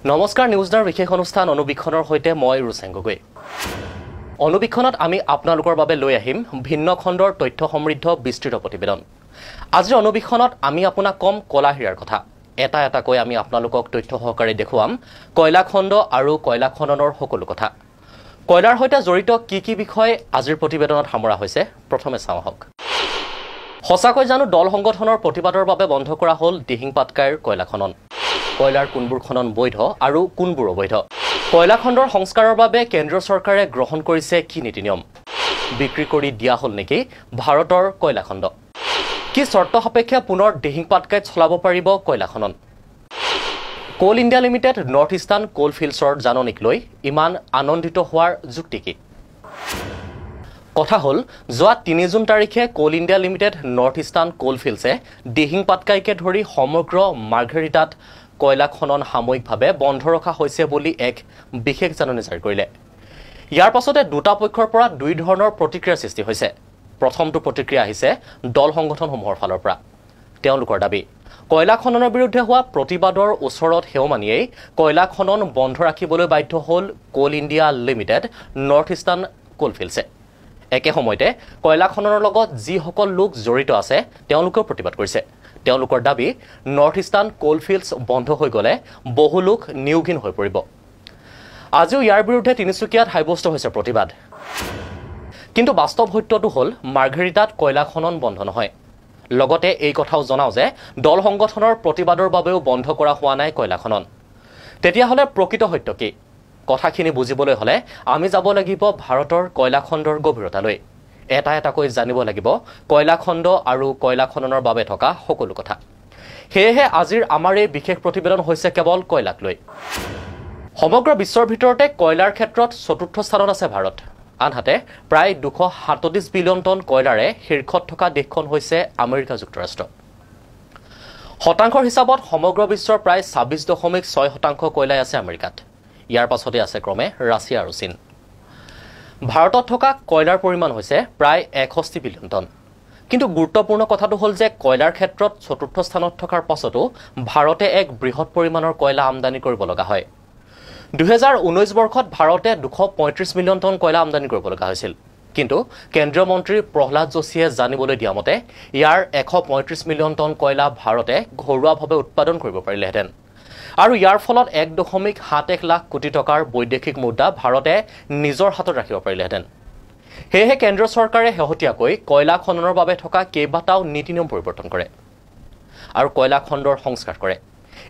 নমস্কাৰ নিউজৰ বিশেষ অনুষ্ঠান অনুবীক্ষণৰ হৈতে মই ৰুচেন গগৈ অনুবীক্ষণত আমি আপোনালোকৰ বাবে লৈ আহিম ভিন্ন খণ্ডৰ তথ্য সমৃদ্ধ বিস্তৃত প্ৰতিবেদন আজিৰ অনুবীক্ষণত আমি আপোনাক কম কলা হিৰাৰ কথা এটা কৈ আমি আপোনালোকক তথ্য সহকাৰে দেখুৱাম কয়লা খণ্ড আৰু কয়লা খননৰ সকলো কথা কয়লাৰ হৈতে জড়িত কি বিষয় আজিৰ প্ৰতিবেদনত সামৰা হৈছে প্ৰথমে চাওঁ হক হসাকৈ জানো দল সংগঠনৰ প্ৰতিবাদৰ বাবে বন্ধ কৰা হ'ল দিহিং পাটকাইৰ কয়লা খনন কয়লাৰ কোনবোৰ খনন বৈধ আৰু কোনবোৰ অবৈধ কয়লা খণ্ডৰ সংস্কাৰৰ বাবে কেন্দ্ৰীয় চৰকাৰে গ্ৰহণ কৰিছে কি নীতি নিয়ম বিক্ৰী কৰি দিয়া হ'ল নেকি ভাৰতৰ কয়লা খণ্ড কি চৰ্ত সাপেক্ষে পুনৰ দিহিং পাটকাইত চলাব পাৰিব কয়লা খনন কোল ইণ্ডিয়া লিমিটেড নৰ্থ ইষ্টাৰ্ণ কোল ফিল্ডছৰ জাননীক লৈ ইমান আনন্দিত হোৱাৰ যুক্তি কি কথা হ'ল যোৱা ৩ জুন তাৰিখে কোল ইণ্ডিয়া লিমিটেড নৰ্থ ইষ্টাৰ্ণ কোল ফিল্ডছে দিহিং পাটকাইকে ধৰি সমগ্ৰ মাৰ্ঘেৰিটাত কয়লা খনন সাময়িকভাৱে বন্ধ ৰখা হৈছে বুলি এক বিশেষ জাননী জাৰি কৰিলে ইয়াৰ পাছতে দুটা পক্ষৰ পৰা দুই ধৰণৰ প্ৰতিক্ৰিয়া সৃষ্টি হৈছে প্ৰথমটো প্ৰতিক্ৰিয়া আহিছে দল সংগঠনসমূহৰ ফালৰ পৰা তেওঁলোকৰ দাবী কয়লা খননৰ বিৰুদ্ধে হোৱা প্ৰতিবাদৰ ওচৰত হেওমানিয়েই কয়লা খনন বন্ধ ৰাখিবলৈ বাধ্য হ'ল কোল ইণ্ডিয়া লিমিটেড নৰ্থ ইষ্টাৰ্ণ কোল ফিল্ডছে একে সময়তে কয়লা খননৰ লগত যিসকল লোক জড়িত আছে তেওঁলোকেও প্ৰতিবাদ কৰিছে তেওঁলোকৰ দাবী নৰ্থ ইষ্টাৰ্ণ কোল ফিল্ডছ বন্ধ হৈ গ'লে বহু লোক নিয়োগহীন হৈ পৰিব আজিও ইয়াৰ বিৰুদ্ধে তিনিচুকীয়াত হাইবস্ত হৈছে প্ৰতিবাদ কিন্তু বাস্তৱ সত্যটো হ'ল মাৰ্ঘেৰিটাত কয়লা খনন বন্ধ নহয় লগতে এই কথাও জনাও যে দল সংগঠনৰ প্ৰতিবাদৰ বাবেও বন্ধ কৰা হোৱা নাই কয়লা খনন তেতিয়াহ'লে প্ৰকৃত সত্য কি কথাখিনি বুজিবলৈ হ'লে আমি যাব লাগিব ভাৰতৰ কয়লা খণ্ডৰ গভীৰতালৈ এটাকৈ জানিব লাগিব কয়লা খণ্ড আৰু কয়লা খননৰ বাবে থকা সকলো কথা হেহে আজিৰ আমাৰ এই বিশেষ প্ৰতিবেদন হৈছে কেৱল কয়লাক লৈ সমগ্ৰ বিশ্বৰ ভিতৰতে কয়লাৰ ক্ষেত্ৰত চতুৰ্থ স্থানত আছে ভাৰত আনহাতে প্ৰায় 237 বিলিয়ন টন কয়লাৰে শীৰ্ষত থকা দেশখন হৈছে আমেৰিকা যুক্তৰাষ্ট্ৰ শতাংশৰ হিচাপত সমগ্ৰ বিশ্বৰ প্ৰায় 26.6% কয়লাই আছে আমেৰিকাত ইয়াৰ পাছতে আছে ক্ৰমে ৰাছিয়া আৰু চীন ভাৰতত থকা কয়লাৰ পৰিমাণ হৈছে প্ৰায় 61 বিলিয়ন টন কিন্তু গুৰুত্বপূৰ্ণ কথাটো হ'ল যে কয়লাৰ ক্ষেত্ৰত চতুৰ্থ স্থানত থকাৰ পাছতো ভাৰতে এক বৃহৎ পৰিমাণৰ কয়লা আমদানি কৰিব লগা হয় 2019 বৰ্ষত ভাৰতে 235 মিলিয়ন টন কয়লা আমদানি কৰিব লগা হৈছিল কিন্তু কেন্দ্ৰীয় মন্ত্ৰী প্ৰহ্লাদ যোশীয়ে জানিবলৈ দিয়া মতে ইয়াৰ 135 মিলিয়ন টন কয়লা ভাৰতে ঘৰুৱাভাৱে উৎপাদন কৰিব পাৰিলেহেঁতেন আৰু ইয়াৰ ফলত 1.71 লাখ কোটি টকাৰ বৈদেশিক মুদ্ৰা ভাৰতে নিজৰ হাতত ৰাখিব পাৰিলেহেঁতেন হেহে কেন্দ্ৰীয় চৰকাৰে শেহতীয়াকৈ কয়লা খননৰ বাবে থকা কেইবাটাও নীতি নিয়ম পৰিৱৰ্তন কৰে আৰু কয়লা খণ্ডৰ সংস্কাৰ কৰে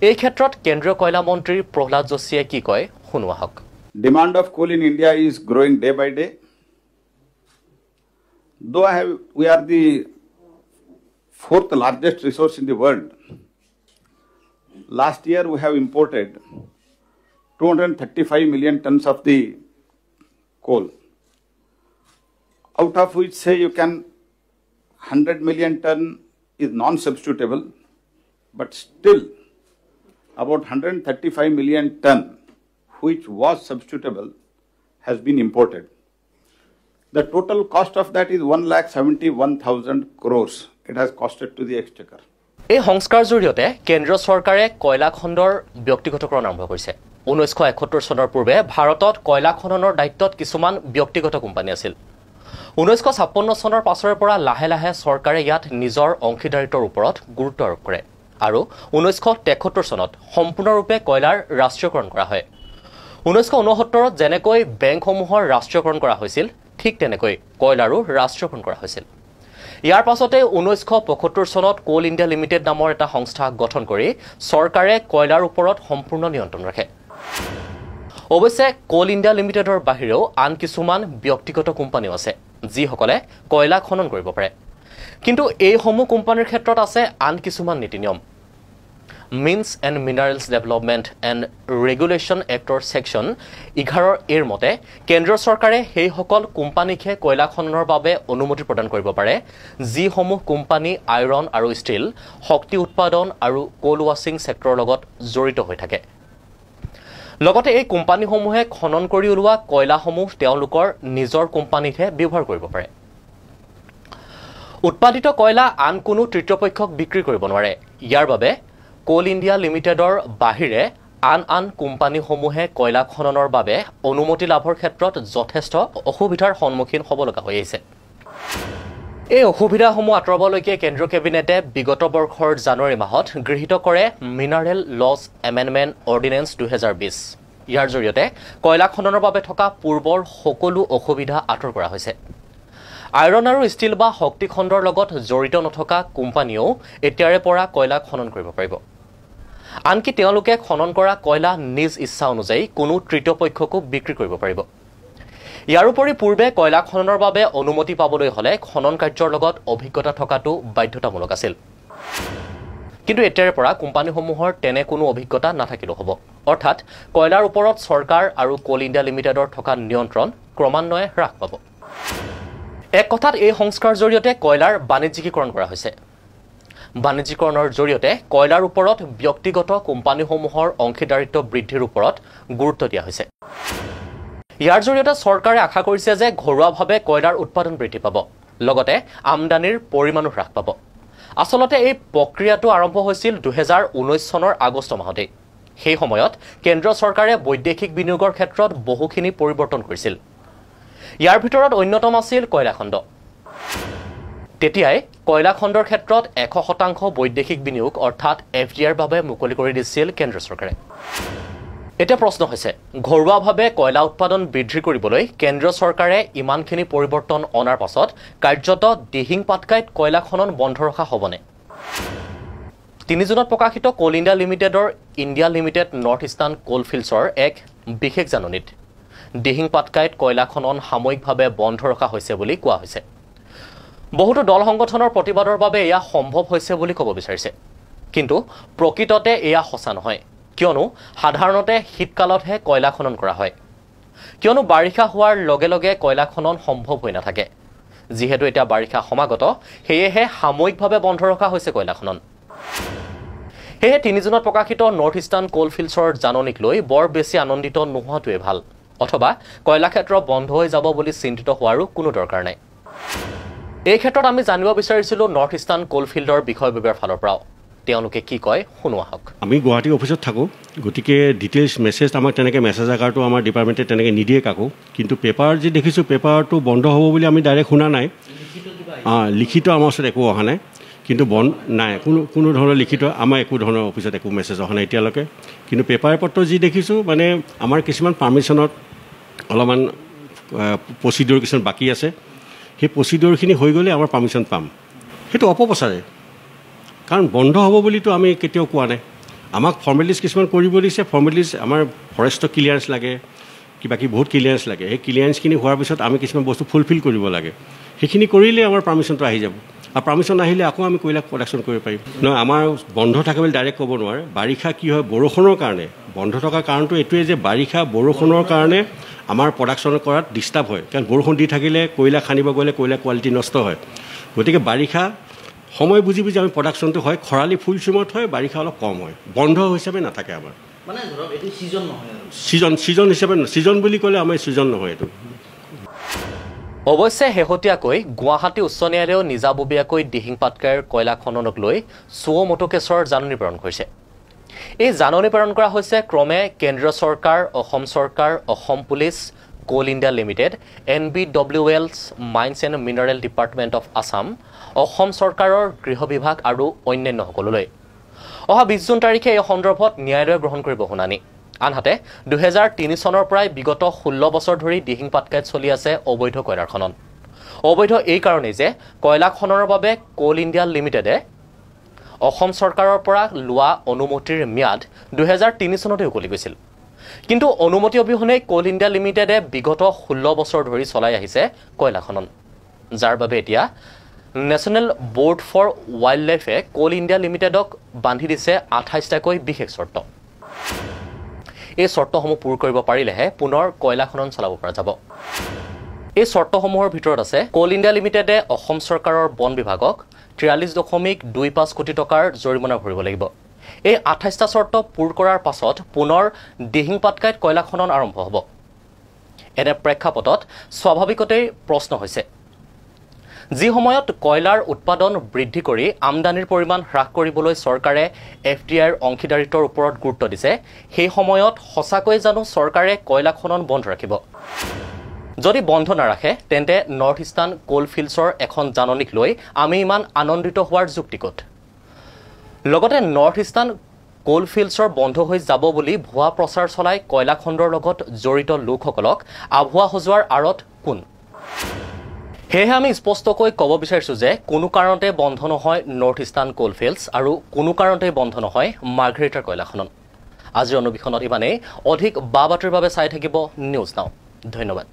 এই ক্ষেত্ৰত কেন্দ্ৰীয় কয়লা মন্ত্ৰী প্ৰহ্লাদ যোশীয়ে কি কয় শুনোৱা হওক Demand of coal in India is growing day by day. Though we are the fourth largest resource in the world. Last year we have imported 235 million tons of the coal, out of which say you can 100 million ton is non-substitutable, but still about 135 million ton which was substitutable has been imported. The total cost of that is 1,71,000 crores. It has costed to the exchequer. এই সংস্কাৰ জৰিয়তে কেন্দ্ৰীয় চৰকাৰে কয়লা খণ্ডৰ ব্যক্তিগতকৰণ আৰম্ভ কৰিছে 1971 চনৰ পূৰ্বে ভাৰতত কয়লা খননৰ দায়িত্বত কিছুমান ব্যক্তিগত কোম্পানী আছিল 1956 চনৰ পাছৰে পৰা লাহে লাহে চৰকাৰে ইয়াত নিজৰ অংশীদাৰিত্বৰ ওপৰত গুৰুত্ব আৰোপ কৰে আৰু 1973 চনত সম্পূৰ্ণৰূপে কয়লাৰ ৰাষ্ট্ৰীয়কৰণ কৰা হয় 1969 যেনেকৈ বেংকসমূহৰ ৰাষ্ট্ৰীয়কৰণ কৰা হৈছিল ঠিক তেনেকৈ কয়লাৰো ৰাষ্ট্ৰীয়কৰণ কৰা হৈছিল ইয়াৰ পাছতে 1975 চনত কোল ইণ্ডিয়া লিমিটেড নামৰ এটা সংস্থা গঠন কৰি চৰকাৰে কয়লাৰ ওপৰত সম্পূৰ্ণ নিয়ন্ত্ৰণ ৰাখে অৱশ্যে কোল ইণ্ডিয়া লিমিটেডৰ বাহিৰেও আন কিছুমান ব্যক্তিগত কোম্পানীও আছে যিসকলে কয়লা খনন কৰিব পাৰে কিন্তু এই সমূহ কোম্পানীৰ ক্ষেত্ৰত আছে আন কিছুমান নীতি নিয়ম Mines and Minerals Development and Regulation Actor Section 11 এৰ মতে কেন্দ্ৰীয় চৰকাৰে সেই সকল কোম্পানীকে কয়লা খননৰ বাবে অনুমতি প্ৰদান কৰিব পাৰে যিসমূহ কোম্পানী আইৰন আৰু ষ্টিল শক্তি উৎপাদন আৰু কোল ৱাশ্বিং সেক্টৰৰ লগত জড়িত হৈ থাকে লগতে এই কোম্পানীসমূহে খনন কৰি উলোৱা কয়লাসমূহ তেওঁলোকৰ নিজৰ কোম্পানীতহে ব্যৱহাৰ কৰিব পাৰে উৎপাদিত কয়লা আন কোনো তৃতীয় পক্ষক বিক্ৰী কৰিব নোৱাৰে ইয়াৰ বাবে কোল ইণ্ডিয়া লিমিটেডৰ বাহিৰে আন কোম্পানীসমূহে কয়লা খননৰ বাবে অনুমতি লাভৰ ক্ষেত্ৰত যথেষ্ট অসুবিধাৰ সন্মুখীন হ'ব লগা হৈ আহিছে। এই অসুবিধাসমূহ আঁতৰাবলৈকে কেন্দ্ৰীয় কেবিনেটে বিগত বৰ্ষৰ জানুৱাৰী মাহত গৃহীত কৰে মিনাৰেল লছ এমেণ্ডমেণ্ট অৰ্ডিনেন্স 2020। ইয়াৰ জৰিয়তে কয়লা খননৰ বাবে থকা পূৰ্বৰ সকলো অসুবিধা আঁতৰ কৰা হৈছে। আইৰণ আৰু ষ্টীল বা শক্তি খণ্ডৰ লগত জড়িত নথকা কোম্পানীয়েও এতিয়াৰে পৰা কয়লা খনন কৰিব পাৰিব। আনকি তেওঁলোকে খনন কৰা কয়লা নিজ ইচ্ছা অনুযায়ী কোনো তৃতীয় পক্ষকো বিক্ৰী কৰিব পাৰিব। ইয়াৰ উপৰি পূৰ্বে কয়লা খননৰ বাবে অনুমতি পাবলৈ হ'লে খনন কাৰ্যৰ লগত অভিজ্ঞতা থকাটো বাধ্যতামূলক আছিল। কিন্তু এতিয়াৰে পৰা কোম্পানীসমূহৰ তেনে কোনো অভিজ্ঞতা নাথাকিলেও হ'ব। অৰ্থাৎ কয়লাৰ ওপৰত চৰকাৰ আৰু কোল ইণ্ডিয়া লিমিটেডৰ থকা নিয়ন্ত্ৰণ ক্ৰমান্বয়ে হ্ৰাস পাব। এক কথাত এই সংস্কাৰৰ জৰিয়তে কয়লাৰ বাণিজ্যিকীকৰণ কৰা হৈছে। বাণিজ্যিকৰণৰ জৰিয়তে কয়লাৰ ওপৰত ব্যক্তিগত কোম্পানীসমূহৰ অংশীদাৰিত্ব বৃদ্ধিৰ ওপৰত গুৰুত্ব দিয়া হৈছে। ইয়াৰ জৰিয়তে চৰকাৰে আশা কৰিছে যে ঘৰুৱাভাৱে কয়লাৰ উৎপাদন বৃদ্ধি পাব, লগতে আমদানিৰ পৰিমাণো হ্ৰাস পাব। আচলতে এই প্ৰক্ৰিয়াটো আৰম্ভ হৈছিল 2019 চনৰ আগষ্ট মাহতেই। সেই সময়ত কেন্দ্ৰীয় চৰকাৰে বৈদেশিক বিনিয়োগৰ ক্ষেত্ৰত বহুখিনি পৰিৱৰ্তন কৰিছিল। ইয়াৰ ভিতৰত অন্যতম আছিল কয়লা খণ্ড। তেতিয়াই কয়লা খণ্ডৰ ক্ষেত্ৰত 100% বৈদেশিক বিনিয়োগ অৰ্থাৎ FDIৰ বাবে মুকলি কৰি দিছিল কেন্দ্ৰ চৰকাৰে। এতিয়া প্ৰশ্ন হৈছে, ঘৰুৱাভাৱে কয়লা উৎপাদন বৃদ্ধি কৰিবলৈ কেন্দ্ৰীয় চৰকাৰে ইমানখিনি পৰিৱৰ্তন অনাৰ পাছত কাৰ্যত দিহিং পাটকাইত কয়লা খনন বন্ধ ৰখা হ'বনে? 3 জুনত প্ৰকাশিত কোল ইণ্ডিয়া লিমিটেডৰ ইণ্ডিয়া লিমিটেড নৰ্থ ইষ্টাৰ্ণ কোল ফিল্ডছৰ এক বিশেষ জাননীত দিহিং পাটকাইত কয়লা খনন সাময়িকভাৱে বন্ধ ৰখা হৈছে বুলি কোৱা হৈছে। বহুতো দল সংগঠনৰ প্ৰতিবাদৰ বাবে এয়া সম্ভৱ হৈছে বুলি ক'ব বিচাৰিছে। কিন্তু প্ৰকৃততে এয়া সঁচা নহয়, কিয়নো সাধাৰণতে শীতকালতহে কয়লা খনন কৰা হয়। কিয়নো বাৰিষা হোৱাৰ লগে লগে কয়লা খনন সম্ভৱ হৈ নাথাকে। যিহেতু এতিয়া বাৰিষা সমাগত, সেয়েহে সাময়িকভাৱে বন্ধ ৰখা হৈছে কয়লা খনন। সেয়ে 3 জুনত প্ৰকাশিত নৰ্থ ইষ্টাৰ্ণ কোল ফিল্ডছৰ জাননীক লৈ বৰ বেছি আনন্দিত নোহোৱাটোৱে ভাল, অথবা কয়লা ক্ষেত্ৰ বন্ধ হৈ যাব বুলি চিন্তিত হোৱাৰো কোনো দৰকাৰ নাই। এই ক্ষেত্ৰত আমি জানিব বিচাৰিছিলোঁ নৰ্থ ইষ্টাৰ্ণ কোল ফিল্ডৰ বিষয়ববীয়াৰ ফালৰ পৰাও। তেওঁলোকে কি কয় শুনো আহক। আমি গুৱাহাটী অফিচত থাকোঁ, গতিকে ডিটেইলছ মেছেজ আমাক তেনেকৈ মেছেজ আকাৰটো আমাৰ ডিপাৰ্টমেণ্টে তেনেকৈ নিদিয়ে কাকো। কিন্তু পেপাৰ যি দেখিছোঁ, পেপাৰটো বন্ধ হ'ব বুলি আমি ডাইৰেক্ট শুনা নাই। লিখিত আমাৰ ওচৰত একো অহা নাই, কিন্তু নাই কোনো ধৰণৰ লিখিত আমাৰ একো ধৰণৰ অফিচত একো মেছেজ অহা নাই এতিয়ালৈকে। কিন্তু পেপাৰ পত্ৰ যি দেখিছোঁ, মানে আমাৰ কিছুমান পাৰ্মিশ্যনত অলপমান প্ৰচিডিউৰ কিছুমান বাকী আছে। সেই প্ৰচিডিউৰখিনি হৈ গ'লে আমাৰ পাৰ্মিশ্যন পাম। সেইটো অপপ্ৰচাৰে, কাৰণ বন্ধ হ'ব বুলিতো আমি কেতিয়াও কোৱা নাই। আমাক ফৰ্মেলিটিজ কিছুমান কৰিব দিছে। ফৰ্মেলিটিজ আমাৰ ফৰেষ্টৰ ক্লিয়াৰেঞ্চ লাগে, কিবা কিবি বহুত ক্লিয়াৰেঞ্চ লাগে। সেই ক্লিয়াৰেঞ্চখিনি হোৱাৰ পিছত আমি কিছুমান বস্তু ফুলফিল কৰিব লাগে। সেইখিনি কৰিলে আমাৰ পাৰ্মিশ্যনটো আহি যাব। আৰু পাৰ্মিশ্যন আহিলে আকৌ আমি কয়লা প্ৰডাকশ্যন কৰিব পাৰিম। নহয়, আমাৰ বন্ধ থাকে বুলি ডাইৰেক্ট ক'ব নোৱাৰে। বাৰিষা কি হয়, বৰষুণৰ কাৰণে বন্ধ থকাৰ কাৰণটো এইটোৱে যে বাৰিষা বৰষুণৰ কাৰণে আমাৰ প্ৰডাকশ্যন কৰাত ডিষ্টাৰ্ব হয়। কাৰণ বৰষুণ দি থাকিলে কয়লা খান্দিব গ'লে কয়লা কোৱালিটি নষ্ট হয়। গতিকে বাৰিষা সময় বুজি বুজি আমি প্ৰডাকশ্যনটো হয়। খৰালি ফুল চুমত হয়, বাৰিষা অলপ কম হয়। বন্ধ হিচাপে নাথাকে আমাৰ, মানে ধৰক এইটো ছিজন নহয়। ছিজন হিচাপে ছিজন বুলি ক'লে আমাৰ ছিজন নহয় এইটো। অৱশ্যে শেহতীয়াকৈ গুৱাহাটী উচ্চ ন্যায়ালয়েও নিজাববীয়াকৈ দিহিং পাটকাইৰ কয়লা খননক লৈ চুও মটো কেছৰ জাননী প্ৰেৰণ কৰিছে। এই জাননী প্ৰেৰণ কৰা হৈছে ক্ৰমে কেন্দ্ৰীয় চৰকাৰ, অসম চৰকাৰ, Assam police, Coal India Limited, NBWL's mines and mineral department of Assam, Assam চৰকাৰৰ গৃহ বিভাগ আৰু অন্যান্যসকললৈ। অহা 20 জুন তাৰিখে এই সন্দৰ্ভত ন্যায়ালয়ে গ্ৰহণ কৰিব শুনানি। আনহাতে 2003 চনৰ পৰাই বিগত 16 বছৰ ধৰি দিহিং পাটকাইত চলি আছে অবৈধ কয়লাৰ খনন। অবৈধ এই কাৰণেই যে কয়লা খননৰ বাবে কোল ইণ্ডিয়া লিমিটেডে অসম চৰকাৰৰ পৰা লোৱা অনুমতিৰ ম্যাদ 2003 চনতে উকলি গৈছিল। কিন্তু অনুমতি অবিহনে কোল ইণ্ডিয়া লিমিটেডে বিগত 16 বছৰ ধৰি চলাই আহিছে কয়লা খনন, যাৰ বাবে এতিয়া নেশ্যনেল বোৰ্ড ফৰ ৱাইল্ড লাইফে কোল ইণ্ডিয়া লিমিটেডক বান্ধি দিছে 28টাকৈ বিশেষ চৰ্ত। এই চৰ্তসমূহ পূৰ কৰিব পাৰিলেহে পুনৰ কয়লা খনন চলাব পৰা যাব। এই চৰ্তসমূহৰ ভিতৰত আছে কোল ইণ্ডিয়া লিমিটেডে অসম চৰকাৰৰ বন বিভাগক 43.25 কোটি টকাৰ জৰিমনা ভৰিব লাগিব। এই 28টা চৰ্ত পূৰ কৰাৰ পাছত পুনৰ দিহিং পাটকাইত কয়লা খনন আৰম্ভ হ'ব। এনে প্ৰেক্ষাপটত স্বাভাৱিকতেই প্ৰশ্ন হৈছে যি সময়ত কয়লাৰ উৎপাদন বৃদ্ধি কৰি আমদানিৰ পৰিমাণ হ্ৰাস কৰিবলৈ চৰকাৰে FDIৰ অংশীদাৰিত্বৰ ওপৰত গুৰুত্ব দিছে সেই সময়ত সঁচাকৈ জানো চৰকাৰে কয়লা খনন বন্ধ ৰাখিব যদি বন্ধ নাৰাখে তেন্তে নৰ্থ ইষ্টাৰ্ণ কোল ফিল্ডছৰ এখন জাননীক লৈ আমি ইমান আনন্দিত হোৱাৰ যুক্তিকত লগতে নৰ্থ ইষ্টাৰ্ণ কোল ফিল্ডছৰ বন্ধ হৈ যাব বুলি ভুৱা প্ৰচাৰ চলাই কয়লা খণ্ডৰ লগত জড়িত লোকসকলক আভুৱা সজোৱাৰ আঁৰত কোন সেয়েহে আমি স্পষ্টকৈ ক'ব বিচাৰিছোঁ যে কোনো কাৰণতে বন্ধ নহয় নৰ্থ ইষ্টাৰ্ণ কোল ফিল্ডছ আৰু কোনো কাৰণতে বন্ধ নহয় মাৰ্ঘেৰিটাৰ কয়লা খনন আজিৰ অনুবিক্ষণত ইমানেই অধিক বা বাতৰিৰ বাবে চাই থাকিব নিউজ নাও ধন্যবাদ